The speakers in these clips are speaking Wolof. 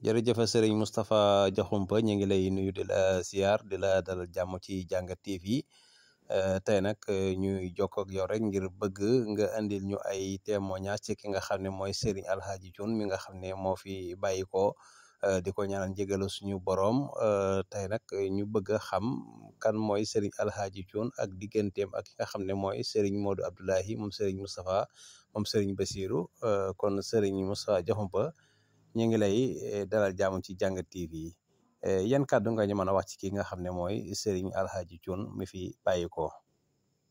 jërëjëf Serigne Moustapha Diakhoumpa ñu ngi lay nuyu di la siyaar di la dalal jàmm ci Jàngat TV tey nag ñuy jokkoo ak yow rek ngir bëgg nga andil ñu ay témoignage ci ki nga xam ne mooy Serigne Alhaji Thioune mi nga xam ne moo fi bàyyi ko di ko ñaanal njëgalu suñu borom tey nag ñu bëgg a xam kan mooy Serigne Alhaji Thioune ak digganteem ak ki nga xam ne mooy Serigne Modou Abdoulahi moom Serigne Moustapha moom Serigne Bassirou kon Serigne Moustapha Diakhoumpa ñu ngi lay dalal jàmm ci Jàngat TV yan kàddu nga ñu mën a wax ci ki nga xam ne mooy Serigne Alhaji Thioune mi fi bàyyi ko.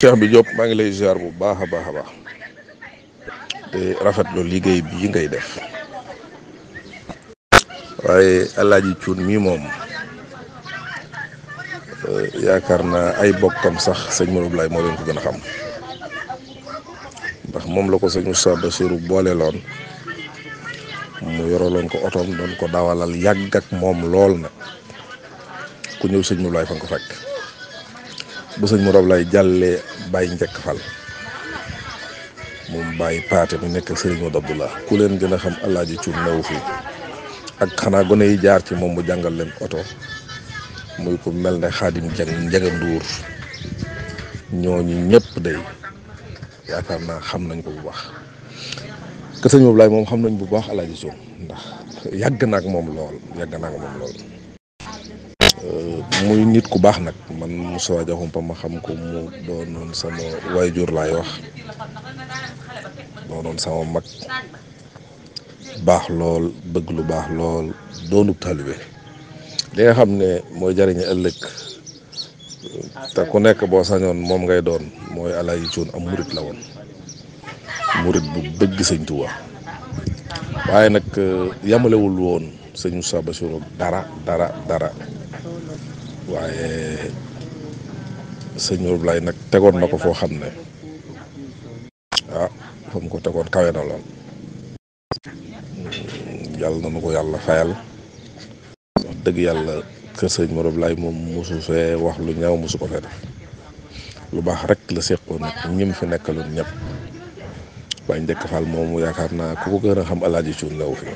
Cheikh bi Diop maa ngi lay ziar bu baax a baax a baax te rafetlu liggéey bii ngay def waaye Alhaji Thioune mii moom yaakaar naa ay bokkam sax sëñ Modou Abdoulaye moo leen ko gën a xam ndax moom la ko sëñ Moussa Bassirou booleeloon mu yoraloon ko otoom doon ko dawalal yàgg ak moom lool nag ku ñëw sëñ Modou Abdoulaye fa nga ko fekk ba sëñ Modou Abdoulaye jàllee bàyyi njëkk fal moom bàyyi paate mu nekk ak sëriñ Modou Abdoulaye ku leen gën a xam Alhaji Thioune newu fi ak xanaa gone yi jaar ci moom mu jàngal leen oto muy ko mel ne Xaadim Njaga Nduur ñooñu ñëpp day yaakaar naa xam nañ ko bu baax que sëñ Modou Abdoulaye moom xam nañ bu baax Alhaji Thioune ndax yàgg na ak moom lool muy nit ku baax nag man Moussa Diakhoumpa ma xam ko mu doonoon sama waajur laay wax doonoon sama mag baax lool bëgg lu baax lool doonu taalibe li nga xam ne mooy jariñe ëllëg te ku nekk boo sañoon moom ngay doon mooy Alhaji Thioune am murit la woon murit bu bëgg sëñ Tuubaa waaye nag yamalewul woon sëñ Moussa Bassirou dara waaye sëñ Modou Abdoulaye nag tegoon na ko foo xam ne fa mu ko tegoon kawe na lool yàlla na nu ko yàlla fayal wax dëgg yàlla kër sëñ Modou Abdoulaye moom mosu fee wax lu ñaaw mosu ko fee def lu baax rek la seqoon nag ñim fi nekkaloon ñëpp waaye njëkk fal moomu yaakaar naa ku ko gën a xam Alhaji Thioune newu fi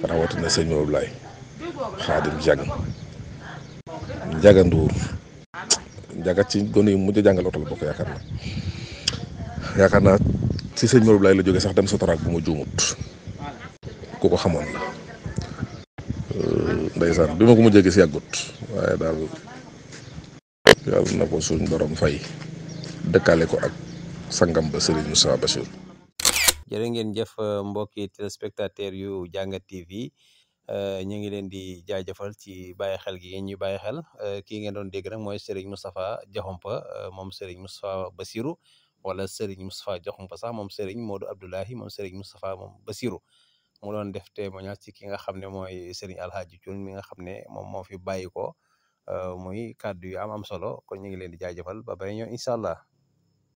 rawatina sëñ Modou Abdoulaye Xaadim Njaga Nduur njaga ci gone yu mujj jàngal oto la bokk yaakaar naa ci sëñ Modou Abdoulaye la jógee sax dem sotoraak bu ma juumut ku ko xamoon la ndeysaan bi ma ko mujjee gis yàggut waaye daal yàlla na ko suñ borom fay dëkkaale ko ak sangam ba Serigne Moussa Bassirou. jërë ngeen jëf mbokki téléspectateur yu Jàngat TV ñu ngi leen di jaajëfal ci bàyyi xel gi ngeen ñu bàyyi xel kii ngeen doon dégg nag mooy Serigne Moustapha Diakhoumpa moom Serigne Moustapha Bassirou wala Serigne Moustapha Diakhoumpa sax moom Serigne Modou Abdoulahi moom Serigne Moustapha moom Bassirou mu doon def témoignage ci ki nga xam ne mooy Serigne Alhaji Thioune mi nga xam ne moom moo fi bàyyi ko muy kàddu yu am solo kon ñu ngi leen di jaajëfal ba bay ñëw incha allah.